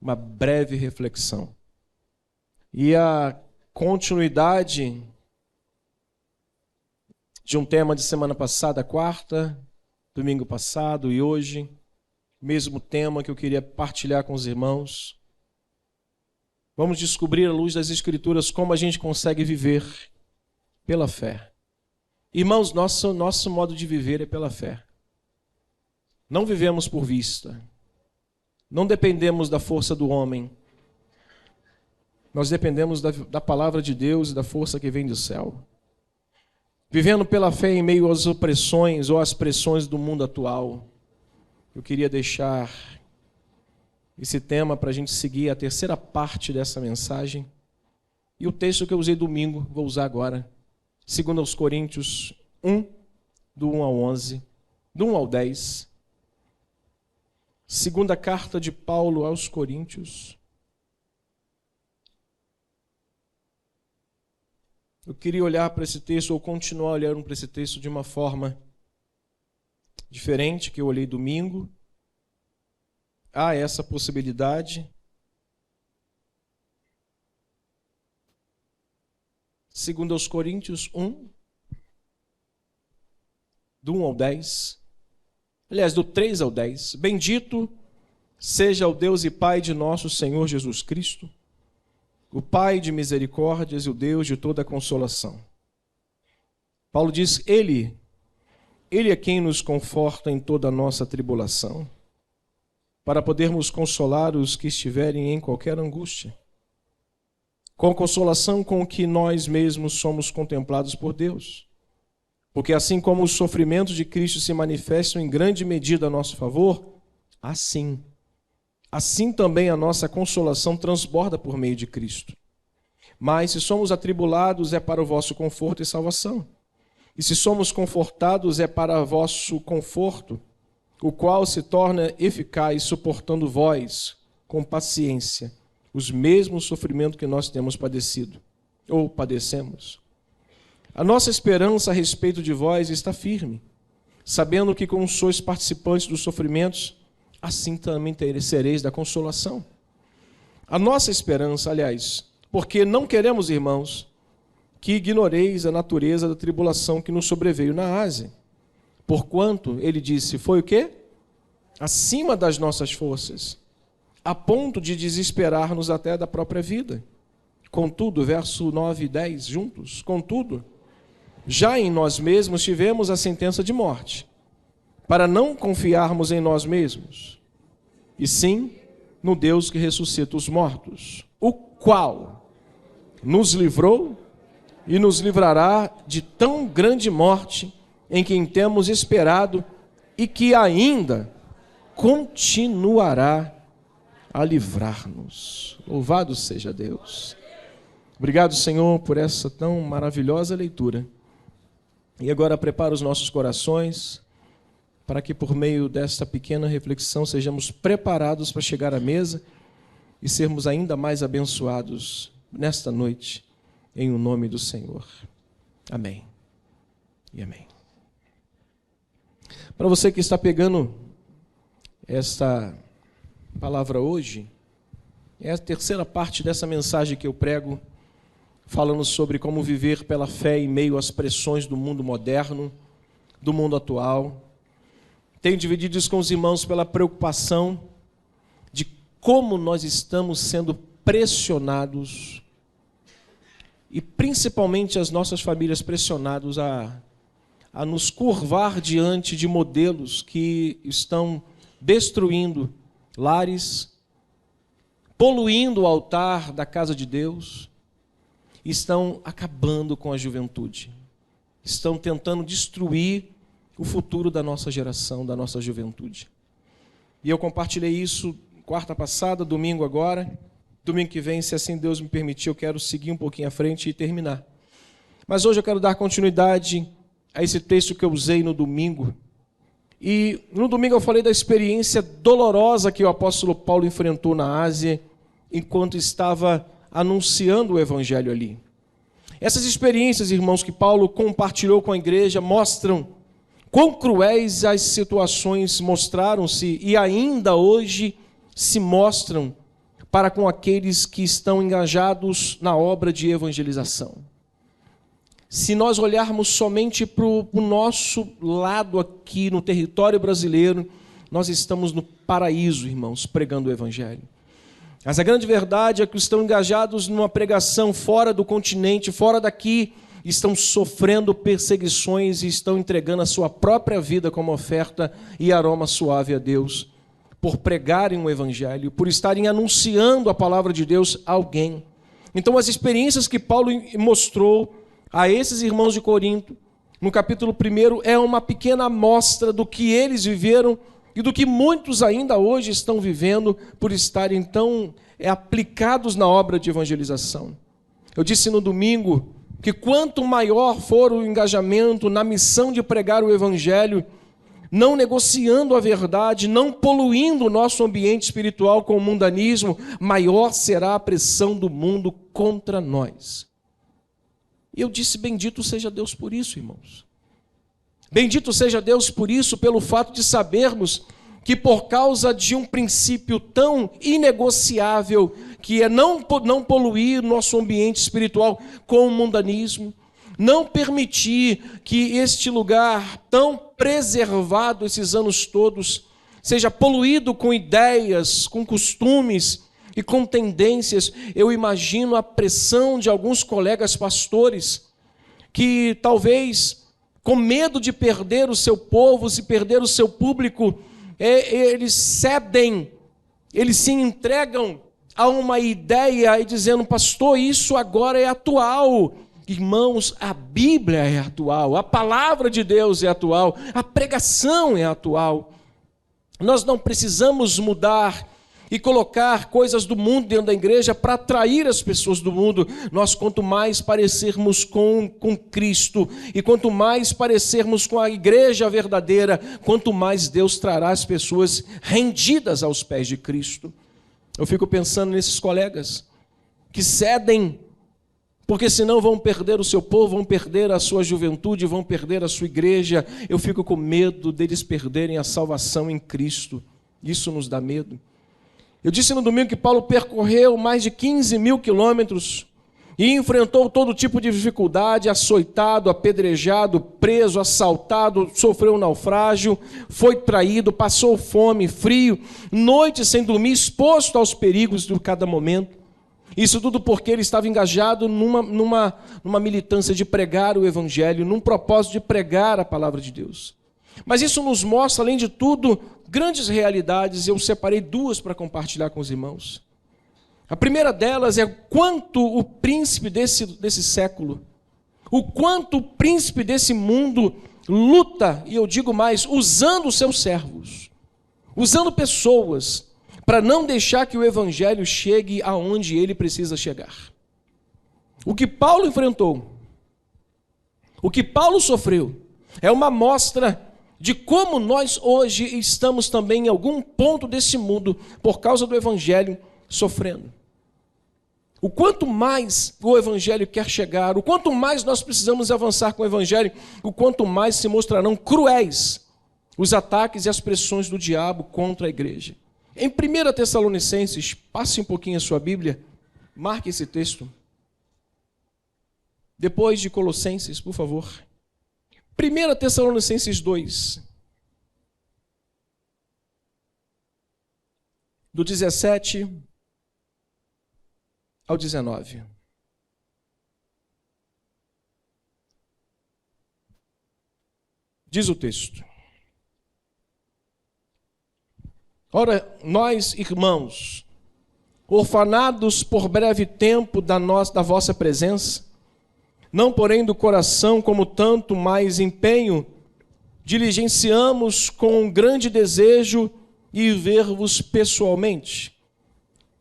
uma breve reflexão. E a continuidade de um tema de semana passada, quarta, domingo passado e hoje, mesmo tema que eu queria partilhar com os irmãos. Vamos descobrir à luz das Escrituras como a gente consegue viver pela fé. Irmãos, nosso modo de viver é pela fé. Não vivemos por vista. Não dependemos da força do homem. Nós dependemos da palavra de Deus e da força que vem do céu. Vivendo pela fé em meio às opressões ou às pressões do mundo atual. Eu queria deixar esse tema para a gente seguir a terceira parte dessa mensagem. E o texto que eu usei domingo, vou usar agora. 2 Coríntios 1, do 1 ao 11, do 1 ao 10. Segunda carta de Paulo aos Coríntios. Eu queria olhar para esse texto, ou continuar olhando para esse texto de uma forma diferente que eu olhei domingo. Há essa possibilidade. 2 Coríntios 1, do 1 ao 10. Aliás, do 3 ao 10. Bendito seja o Deus e Pai de nosso Senhor Jesus Cristo, o Pai de misericórdias e o Deus de toda consolação. Paulo diz, Ele é quem nos conforta em toda a nossa tribulação, para podermos consolar os que estiverem em qualquer angústia, com a consolação com que nós mesmos somos contemplados por Deus. Porque assim como os sofrimentos de Cristo se manifestam em grande medida a nosso favor, assim também a nossa consolação transborda por meio de Cristo. Mas se somos atribulados, é para o vosso conforto e salvação. E se somos confortados, é para vosso conforto, o qual se torna eficaz, suportando vós, com paciência, os mesmos sofrimentos que nós temos padecido, ou padecemos. A nossa esperança a respeito de vós está firme, sabendo que como sois participantes dos sofrimentos, assim também sereis da consolação. A nossa esperança, aliás, porque não queremos, irmãos, que ignoreis a natureza da tribulação que nos sobreveio na Ásia. Porquanto, ele disse, foi o quê? Acima das nossas forças, a ponto de desesperar-nos até da própria vida. Contudo, verso 9 e 10 juntos, contudo, já em nós mesmos tivemos a sentença de morte, para não confiarmos em nós mesmos, e sim no Deus que ressuscita os mortos, o qual nos livrou e nos livrará de tão grande morte em quem temos esperado e que ainda continuará a livrar-nos. Louvado seja Deus. Obrigado, Senhor, por essa tão maravilhosa leitura. E agora prepara os nossos corações para que por meio desta pequena reflexão sejamos preparados para chegar à mesa e sermos ainda mais abençoados nesta noite, em o nome do Senhor. Amém e amém. Para você que está pegando esta palavra hoje, é a terceira parte dessa mensagem que eu prego, falando sobre como viver pela fé em meio às pressões do mundo moderno, do mundo atual. Tenho dividido isso com os irmãos pela preocupação de como nós estamos sendo pressionados, e principalmente as nossas famílias pressionados a nos curvar diante de modelos que estão destruindo lares, poluindo o altar da casa de Deus, estão acabando com a juventude, estão tentando destruir o futuro da nossa geração, da nossa juventude. E eu compartilhei isso quarta passada, domingo agora, domingo que vem, se assim Deus me permitir, eu quero seguir um pouquinho à frente e terminar. Mas hoje eu quero dar continuidade a esse texto que eu usei no domingo. E no domingo eu falei da experiência dolorosa que o apóstolo Paulo enfrentou na Ásia, enquanto estava anunciando o evangelho ali. Essas experiências, irmãos, que Paulo compartilhou com a igreja, mostram quão cruéis as situações mostraram-se e ainda hoje se mostram para com aqueles que estão engajados na obra de evangelização. Se nós olharmos somente para o nosso lado aqui no território brasileiro, nós estamos no paraíso, irmãos, pregando o evangelho. Mas a grande verdade é que estão engajados numa pregação fora do continente, fora daqui, estão sofrendo perseguições e estão entregando a sua própria vida como oferta e aroma suave a Deus, por pregarem o evangelho, por estarem anunciando a palavra de Deus a alguém. Então, as experiências que Paulo mostrou a esses irmãos de Corinto, no capítulo 1, é uma pequena amostra do que eles viveram e do que muitos ainda hoje estão vivendo por estarem tão aplicados na obra de evangelização. Eu disse no domingo que quanto maior for o engajamento na missão de pregar o evangelho, não negociando a verdade, não poluindo o nosso ambiente espiritual com o mundanismo, maior será a pressão do mundo contra nós. E eu disse, bendito seja Deus por isso, irmãos. Bendito seja Deus por isso, pelo fato de sabermos que por causa de um princípio tão inegociável, que é não poluir nosso ambiente espiritual com o mundanismo, não permitir que este lugar tão preservado esses anos todos seja poluído com ideias, com costumes e com tendências. Eu imagino a pressão de alguns colegas pastores que talvez, com medo de perder o seu povo, se perder o seu público, eles cedem, eles se entregam a uma ideia e dizendo, pastor, isso agora é atual. Irmãos, a Bíblia é atual, a palavra de Deus é atual, a pregação é atual. Nós não precisamos mudar e colocar coisas do mundo dentro da igreja para atrair as pessoas do mundo. Nós, quanto mais parecermos com Cristo e quanto mais parecermos com a igreja verdadeira, quanto mais Deus trará as pessoas rendidas aos pés de Cristo. Eu fico pensando nesses colegas que cedem, porque senão vão perder o seu povo, vão perder a sua juventude, vão perder a sua igreja. Eu fico com medo deles perderem a salvação em Cristo. Isso nos dá medo. Eu disse no domingo que Paulo percorreu mais de 15 mil quilômetros e enfrentou todo tipo de dificuldade, açoitado, apedrejado, preso, assaltado, sofreu um naufrágio, foi traído, passou fome, frio, noite sem dormir, exposto aos perigos de cada momento. Isso tudo porque ele estava engajado numa militância de pregar o evangelho, num propósito de pregar a palavra de Deus. Mas isso nos mostra, além de tudo, grandes realidades. Eu separei duas para compartilhar com os irmãos. A primeira delas é quanto o príncipe desse século, o quanto o príncipe desse mundo luta, e eu digo mais, usando os seus servos, usando pessoas, para não deixar que o evangelho chegue aonde ele precisa chegar. O que Paulo enfrentou, o que Paulo sofreu, é uma amostra de como nós hoje estamos também em algum ponto desse mundo, por causa do evangelho, sofrendo. O quanto mais o evangelho quer chegar, o quanto mais nós precisamos avançar com o evangelho, o quanto mais se mostrarão cruéis os ataques e as pressões do diabo contra a igreja. Em 1 Tessalonicenses, passe um pouquinho a sua Bíblia, marque esse texto. Depois de Colossenses, por favor. 1 Tessalonicenses 2, do 17 ao 19. Diz o texto: Ora, nós, irmãos, orfanados por breve tempo da vossa presença, não porém do coração como tanto mais empenho, diligenciamos com grande desejo ir ver-vos pessoalmente.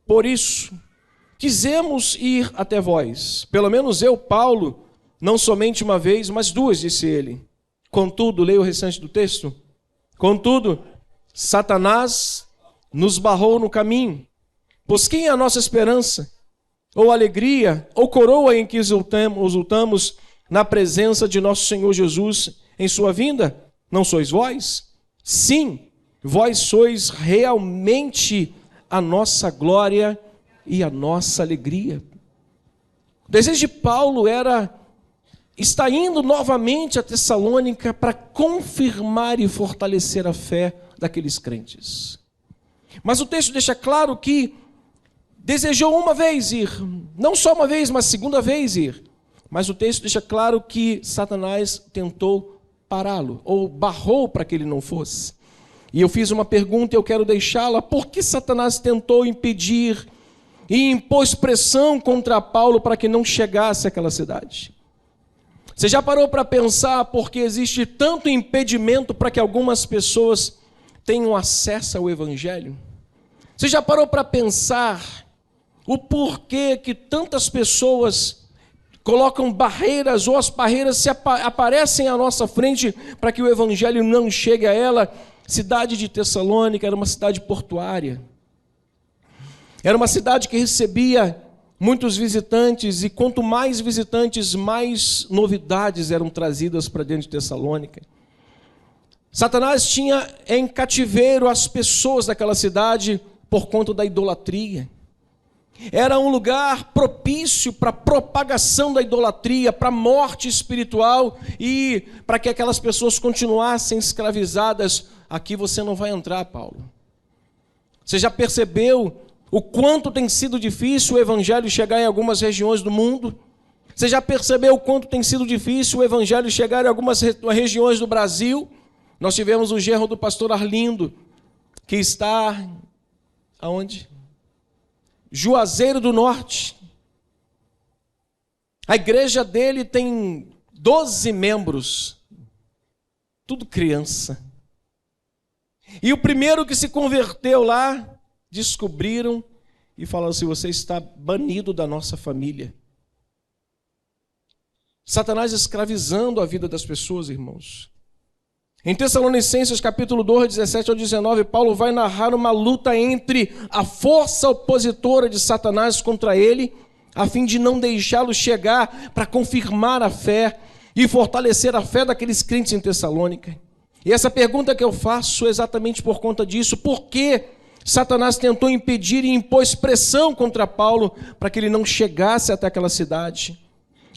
Por isso, quisemos ir até vós, pelo menos eu, Paulo, não somente uma vez, mas duas, disse ele. Contudo, leia o restante do texto. Contudo, Satanás nos barrou no caminho, pois quem é a nossa esperança? Ou alegria, ou coroa em que exultamos na presença de nosso Senhor Jesus em sua vinda? Não sois vós? Sim, vós sois realmente a nossa glória e a nossa alegria. O desejo de Paulo era estar indo novamente a Tessalônica para confirmar e fortalecer a fé daqueles crentes. Mas o texto deixa claro que desejou uma vez ir, não só uma vez, mas segunda vez ir. Mas o texto deixa claro que Satanás tentou pará-lo, ou barrou para que ele não fosse. E eu fiz uma pergunta e eu quero deixá-la: por que Satanás tentou impedir e impôs pressão contra Paulo para que não chegasse àquela cidade? Você já parou para pensar por que existe tanto impedimento para que algumas pessoas tenham acesso ao Evangelho? Você já parou para pensar o porquê que tantas pessoas colocam barreiras, ou as barreiras aparecem à nossa frente para que o Evangelho não chegue a ela? Cidade de Tessalônica era uma cidade portuária. Era uma cidade que recebia muitos visitantes, e quanto mais visitantes, mais novidades eram trazidas para dentro de Tessalônica. Satanás tinha em cativeiro as pessoas daquela cidade por conta da idolatria. Era um lugar propício para a propagação da idolatria, para a morte espiritual e para que aquelas pessoas continuassem escravizadas. Aqui você não vai entrar, Paulo. Você já percebeu o quanto tem sido difícil o Evangelho chegar em algumas regiões do mundo? Você já percebeu o quanto tem sido difícil o Evangelho chegar em algumas regiões do Brasil? Nós tivemos o genro do pastor Arlindo, que está... aonde? Juazeiro do Norte. A igreja dele tem 12 membros, tudo criança. E o primeiro que se converteu lá, descobriram e falaram assim: você está banido da nossa família. Satanás escravizando a vida das pessoas, irmãos. Em Tessalonicenses capítulo 2, 17 ao 19, Paulo vai narrar uma luta entre a força opositora de Satanás contra ele, a fim de não deixá-lo chegar para confirmar a fé e fortalecer a fé daqueles crentes em Tessalônica. E essa pergunta que eu faço é exatamente por conta disso: por que Satanás tentou impedir e impôs pressão contra Paulo para que ele não chegasse até aquela cidade?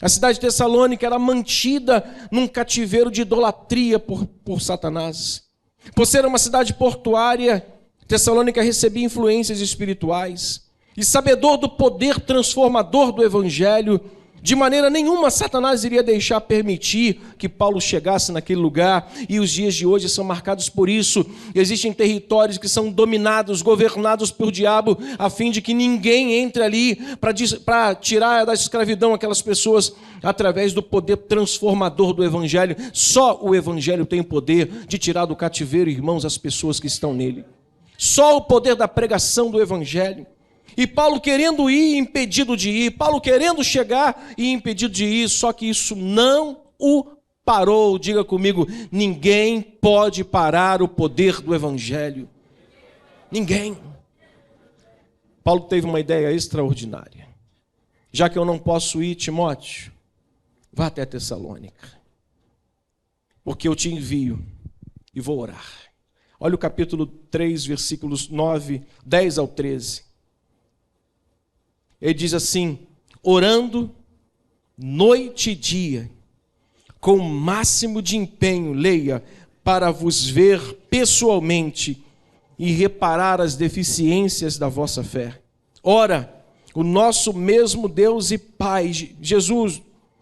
A cidade de Tessalônica era mantida num cativeiro de idolatria por Satanás. Por ser uma cidade portuária, Tessalônica recebia influências espirituais. E sabedor do poder transformador do Evangelho, de maneira nenhuma Satanás iria deixar permitir que Paulo chegasse naquele lugar. E os dias de hoje são marcados por isso. Existem territórios que são dominados, governados pelo diabo, a fim de que ninguém entre ali para tirar da escravidão aquelas pessoas através do poder transformador do Evangelho. Só o Evangelho tem o poder de tirar do cativeiro, irmãos, as pessoas que estão nele. Só o poder da pregação do Evangelho. E Paulo querendo ir, impedido de ir. Paulo querendo chegar e impedido de ir. Só que isso não o parou. Diga comigo: ninguém pode parar o poder do Evangelho. Ninguém. Paulo teve uma ideia extraordinária. Já que eu não posso ir, Timóteo, vá até Tessalônica, porque eu te envio e vou orar. Olha o capítulo 3, versículos 10 ao 13. Ele diz assim: orando noite e dia, com o máximo de empenho, leia, para vos ver pessoalmente e reparar as deficiências da vossa fé. Ora, o nosso mesmo Deus e Pai, Jesus,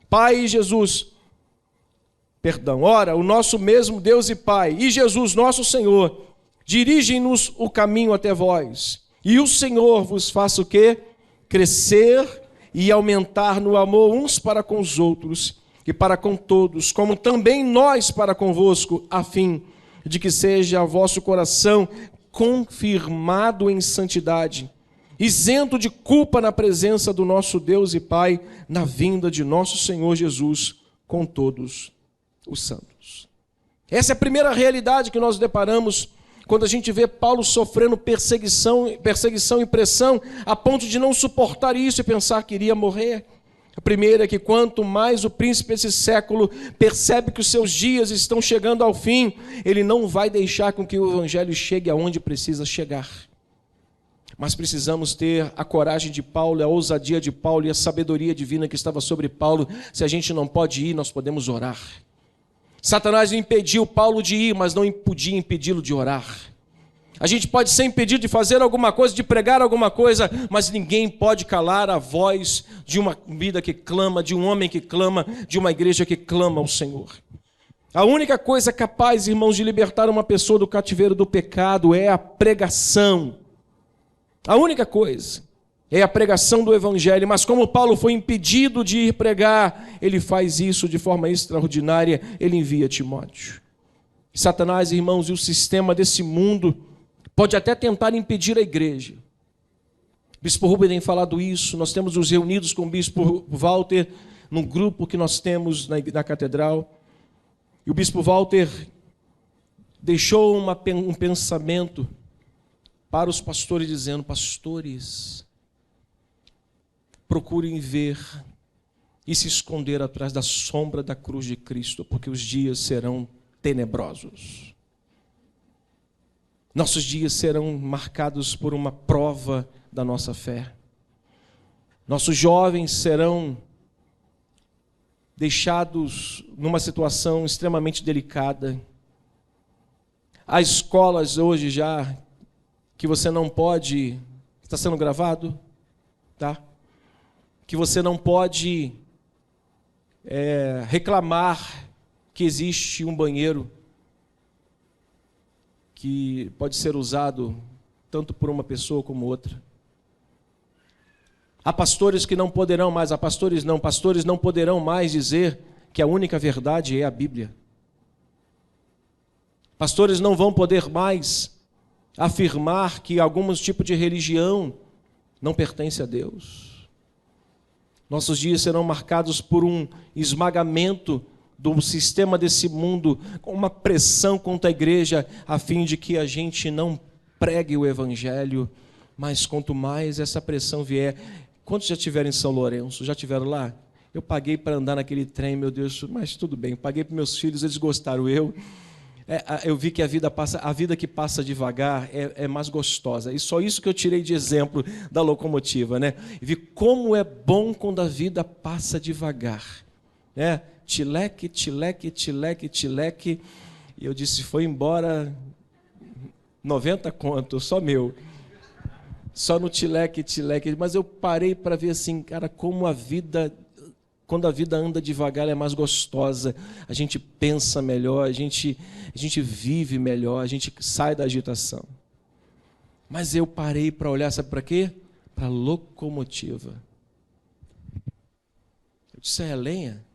Pai e Jesus, ora, o nosso mesmo Deus e Pai e Jesus, nosso Senhor, dirigem-nos o caminho até vós. E o Senhor vos faça o quê? Crescer e aumentar no amor uns para com os outros e para com todos, como também nós para convosco, a fim de que seja vosso coração confirmado em santidade, isento de culpa na presença do nosso Deus e Pai, na vinda de nosso Senhor Jesus com todos os santos. Essa é a primeira realidade que nós deparamos quando a gente vê Paulo sofrendo perseguição e pressão, a ponto de não suportar isso e pensar que iria morrer. A primeira é que quanto mais o príncipe desse século percebe que os seus dias estão chegando ao fim, ele não vai deixar com que o Evangelho chegue aonde precisa chegar. Mas precisamos ter a coragem de Paulo, a ousadia de Paulo e a sabedoria divina que estava sobre Paulo. Se a gente não pode ir, nós podemos orar. Satanás não impediu Paulo de ir, mas não podia impedi-lo de orar. A gente pode ser impedido de fazer alguma coisa, de pregar alguma coisa, mas ninguém pode calar a voz de uma vida que clama, de um homem que clama, de uma igreja que clama ao Senhor. A única coisa capaz, irmãos, de libertar uma pessoa do cativeiro do pecado é a pregação. A única coisa é a pregação do Evangelho. Mas como Paulo foi impedido de ir pregar, ele faz isso de forma extraordinária, ele envia Timóteo. Satanás, irmãos, e o sistema desse mundo pode até tentar impedir a igreja. O bispo Rubem tem falado isso, nós temos os reunidos com o bispo Walter, num grupo que nós temos na catedral, e o bispo Walter deixou um pensamento para os pastores, dizendo: pastores, procurem ver e se esconder atrás da sombra da cruz de Cristo, porque os dias serão tenebrosos. Nossos dias serão marcados por uma prova da nossa fé. Nossos jovens serão deixados numa situação extremamente delicada. Há escolas hoje já que você não pode... Está sendo gravado? Tá? Que você não pode reclamar que existe um banheiro que pode ser usado tanto por uma pessoa como outra. Há pastores que não poderão mais, pastores não poderão mais dizer que a única verdade é a Bíblia. Pastores não vão poder mais afirmar que alguns tipos de religião não pertence a Deus. Nossos dias serão marcados por um esmagamento do sistema desse mundo, com uma pressão contra a igreja, a fim de que a gente não pregue o Evangelho, mas quanto mais essa pressão vier... Quantos já estiveram em São Lourenço? Já estiveram lá? Eu paguei para andar naquele trem, meu Deus, mas tudo bem, paguei para meus filhos, eles gostaram, eu vi que a vida que passa devagar é mais gostosa, e só isso que eu tirei de exemplo da locomotiva, né? Vi como é bom quando a vida passa devagar, né? Tileque, tileque, tileque, tileque. E eu disse, foi embora 90 conto, só meu. Só no tileque, tileque. Mas eu parei para ver assim, cara, como a vida, quando a vida anda devagar, ela é mais gostosa. A gente pensa melhor, a gente vive melhor, a gente sai da agitação. Mas eu parei para olhar, sabe para quê? Para a locomotiva. Eu disse, é lenha?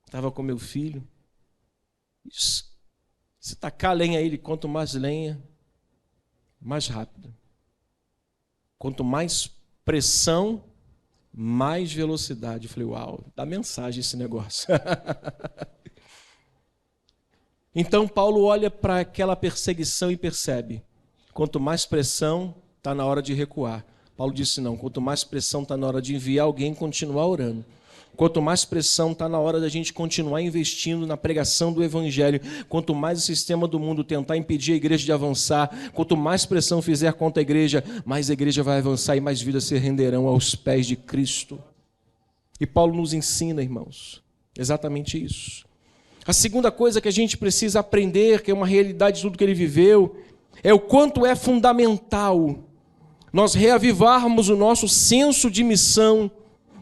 Estava com meu filho. Se tacar lenha aí, quanto mais lenha, mais rápido. Quanto mais pressão, mais velocidade. Eu falei, uau, dá mensagem esse negócio. Então Paulo olha para aquela perseguição e percebe, quanto mais pressão, está na hora de recuar. Paulo disse não, quanto mais pressão está na hora de enviar alguém e continuar orando. Quanto mais pressão, está na hora da gente continuar investindo na pregação do Evangelho. Quanto mais o sistema do mundo tentar impedir a igreja de avançar, quanto mais pressão fizer contra a igreja, mais a igreja vai avançar e mais vidas se renderão aos pés de Cristo. E Paulo nos ensina, irmãos, exatamente isso. A segunda coisa que a gente precisa aprender, que é uma realidade de tudo que ele viveu, é o quanto é fundamental nós reavivarmos o nosso senso de missão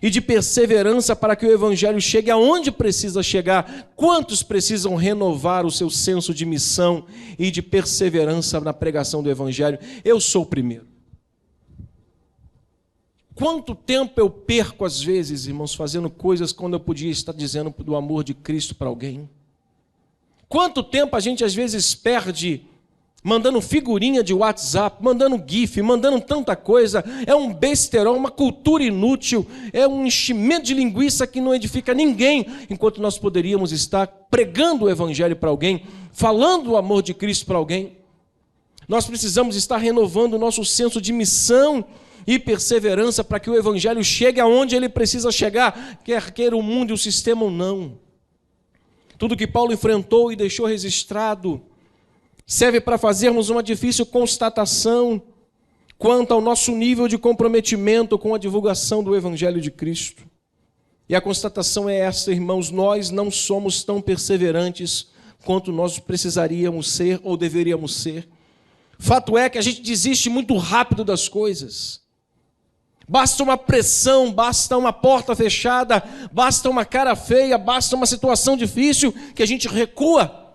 e de perseverança para que o Evangelho chegue aonde precisa chegar. Quantos precisam renovar o seu senso de missão e de perseverança na pregação do Evangelho? Eu sou o primeiro. Quanto tempo eu perco, às vezes, irmãos, fazendo coisas quando eu podia estar dizendo do amor de Cristo para alguém? Quanto tempo a gente, às vezes, perde mandando figurinha de WhatsApp, mandando GIF, mandando tanta coisa, é um besterol, uma cultura inútil, é um enchimento de linguiça que não edifica ninguém, enquanto nós poderíamos estar pregando o Evangelho para alguém, falando o amor de Cristo para alguém. Nós precisamos estar renovando o nosso senso de missão e perseverança para que o Evangelho chegue aonde ele precisa chegar, quer queira o mundo e o sistema ou não. Tudo que Paulo enfrentou e deixou registrado serve para fazermos uma difícil constatação. quanto ao nosso nível de comprometimento com a divulgação do Evangelho de Cristo. E a constatação é esta, irmãos: nós não somos tão perseverantes quanto nós precisaríamos ser ou deveríamos ser. Fato é que a gente desiste muito rápido das coisas. Basta uma pressão, basta uma porta fechada, basta uma cara feia, basta uma situação difícil que a gente recua.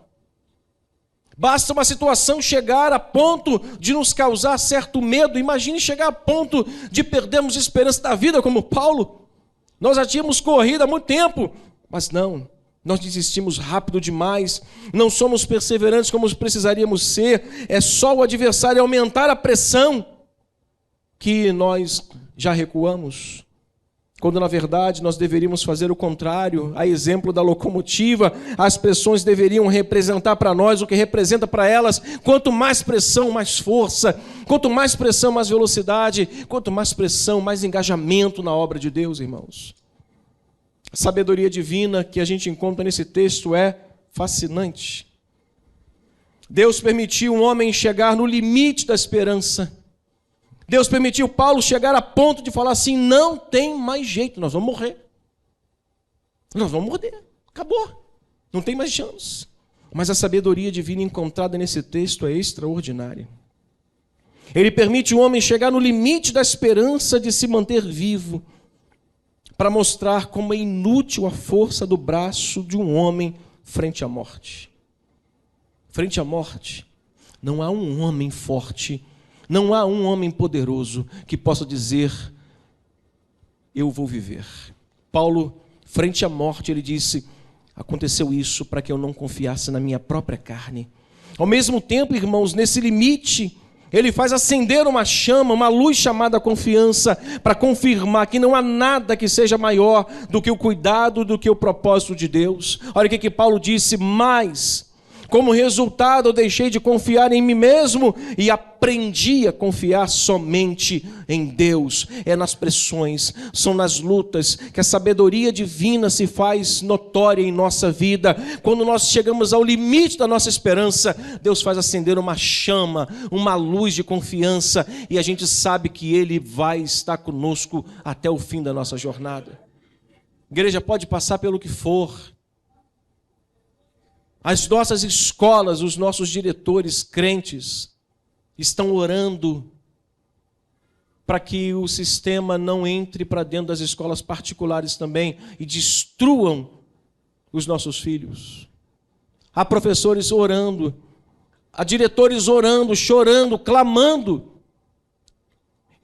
Basta uma situação chegar a ponto de nos causar certo medo. Imagine chegar a ponto de perdermos a esperança da vida, como Paulo. Nós já tínhamos corrido há muito tempo, mas não, nós desistimos rápido demais, não somos perseverantes como precisaríamos ser. É só o adversário aumentar a pressão que nós já recuamos, quando na verdade nós deveríamos fazer o contrário. A exemplo da locomotiva, as pressões deveriam representar para nós o que representa para elas. Quanto mais pressão, mais força. Quanto mais pressão, mais velocidade. Quanto mais pressão, mais engajamento na obra de Deus, irmãos. A sabedoria divina que a gente encontra nesse texto é fascinante. Deus permitiu um homem chegar no limite da esperança. Deus permitiu Paulo chegar a ponto de falar assim: não tem mais jeito, nós vamos morrer. Nós vamos morrer, acabou, não tem mais chance. Mas a sabedoria divina encontrada nesse texto é extraordinária. Ele permite o homem chegar no limite da esperança de se manter vivo, para mostrar como é inútil a força do braço de um homem frente à morte. Frente à morte, não há um homem forte, não há um homem poderoso que possa dizer: eu vou viver. Paulo, frente à morte, ele disse: aconteceu isso para que eu não confiasse na minha própria carne. Ao mesmo tempo, irmãos, nesse limite, ele faz acender uma chama, uma luz chamada confiança, para confirmar que não há nada que seja maior do que o cuidado, do que o propósito de Deus. Olha o que Paulo disse: mas como resultado, eu deixei de confiar em mim mesmo e aprendi a confiar somente em Deus. É nas pressões, são nas lutas que a sabedoria divina se faz notória em nossa vida. Quando nós chegamos ao limite da nossa esperança, Deus faz acender uma chama, uma luz de confiança, e a gente sabe que Ele vai estar conosco até o fim da nossa jornada. A igreja pode passar pelo que for. As nossas escolas, os nossos diretores crentes estão orando para que o sistema não entre para dentro das escolas particulares também e destruam os nossos filhos. Há professores orando, há diretores orando, chorando, clamando.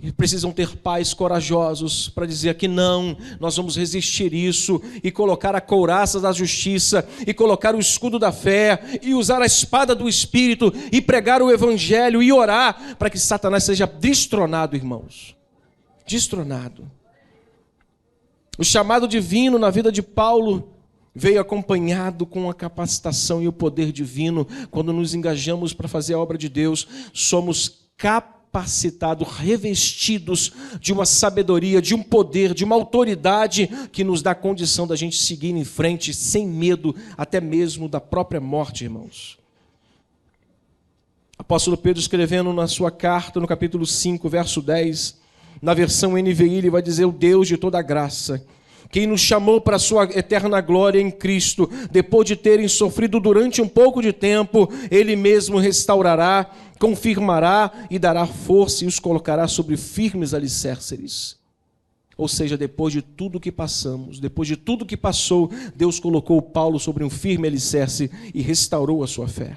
E precisam ter pais corajosos para dizer que não, nós vamos resistir isso, e colocar a couraça da justiça, e colocar o escudo da fé, e usar a espada do Espírito, e pregar o Evangelho, e orar para que Satanás seja destronado, irmãos. Destronado. O chamado divino na vida de Paulo veio acompanhado com a capacitação e o poder divino. Quando nos engajamos para fazer a obra de Deus, somos capacitados, revestidos de uma sabedoria, de um poder, de uma autoridade que nos dá condição da gente seguir em frente sem medo, até mesmo da própria morte, irmãos. Apóstolo Pedro, escrevendo na sua carta, no capítulo 5, verso 10, na versão NVI, ele vai dizer: o Deus de toda graça, quem nos chamou para a sua eterna glória em Cristo, depois de terem sofrido durante um pouco de tempo, Ele mesmo restaurará, confirmará e dará força e os colocará sobre firmes alicerces. Ou seja, depois de tudo que passamos, depois de tudo que passou, Deus colocou Paulo sobre um firme alicerce e restaurou a sua fé.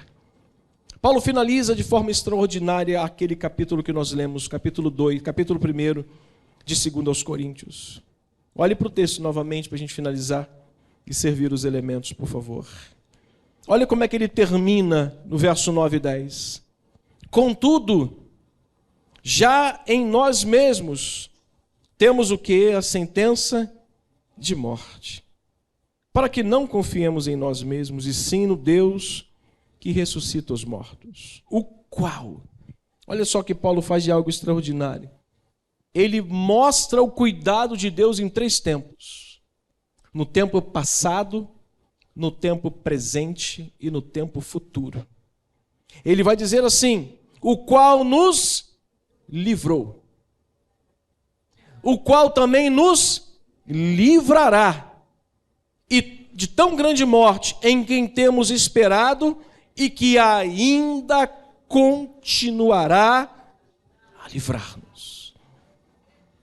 Paulo finaliza de forma extraordinária aquele capítulo que nós lemos, capítulo 2, capítulo 1 de 2 aos Coríntios. Olhe para o texto novamente para a gente finalizar e servir os elementos, por favor. Olha como é que ele termina no verso 9 e 10. Contudo, já em nós mesmos temos o quê? A sentença de morte. Para que não confiemos em nós mesmos, e sim no Deus que ressuscita os mortos. O qual, olha só que Paulo faz de algo extraordinário. Ele mostra o cuidado de Deus em 3 tempos. No tempo passado, no tempo presente e no tempo futuro. Ele vai dizer assim: o qual nos livrou, o qual também nos livrará e de tão grande morte em quem temos esperado e que ainda continuará a livrar-nos.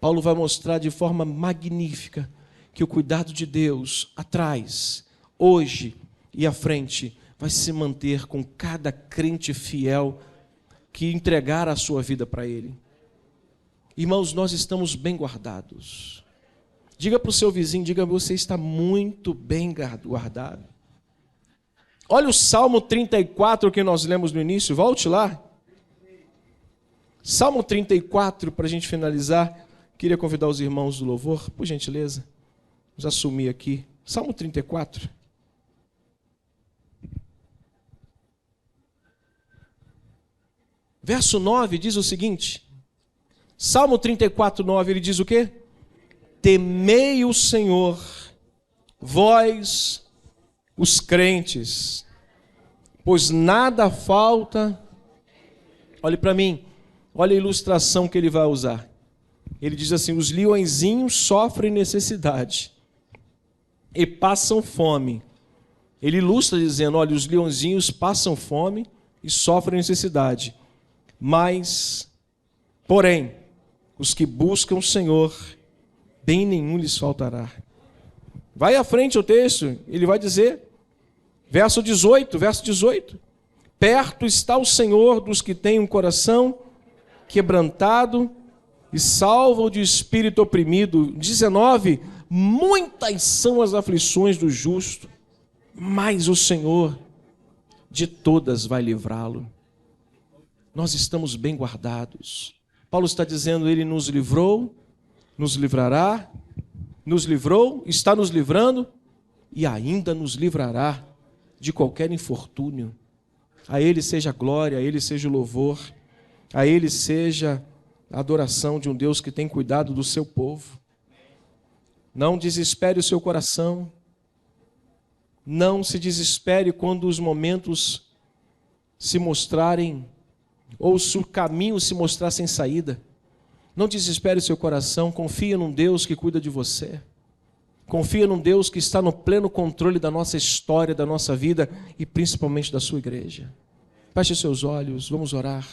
Paulo vai mostrar de forma magnífica que o cuidado de Deus atrás, hoje e à frente, vai se manter com cada crente fiel que entregar a sua vida para Ele. Irmãos, nós estamos bem guardados. Diga para o seu vizinho, diga, você está muito bem guardado. Olha o Salmo 34 que nós lemos no início, volte lá. Salmo 34, para a gente finalizar, queria convidar os irmãos do louvor, por gentileza, vamos assumir aqui. Salmo 34. Verso 9 diz o seguinte, Salmo 34, 9, ele diz o quê? Temei o Senhor, vós, os crentes, pois nada falta. Olhe para mim, olha a ilustração que ele vai usar. Ele diz assim, os leõezinhos sofrem necessidade e passam fome. Ele ilustra dizendo, olha, os leõezinhos passam fome e sofrem necessidade. Mas, porém, os que buscam o Senhor, bem nenhum lhes faltará. Vai à frente o texto, ele vai dizer, verso 18, perto está o Senhor dos que têm um coração quebrantado e salva o de espírito oprimido. 19, muitas são as aflições do justo, mas o Senhor de todas vai livrá-lo. Nós estamos bem guardados. Paulo está dizendo, ele nos livrou, nos livrará, nos livrou, está nos livrando e ainda nos livrará de qualquer infortúnio. A Ele seja a glória, a Ele seja o louvor, a Ele seja a adoração de um Deus que tem cuidado do seu povo. Não desespere o seu coração, não se desespere quando os momentos se mostrarem, ou se o caminho se mostrar sem saída. Não desespere o seu coração, confia num Deus que cuida de você. Confia num Deus que está no pleno controle da nossa história, da nossa vida e principalmente da sua igreja. Feche seus olhos, vamos orar.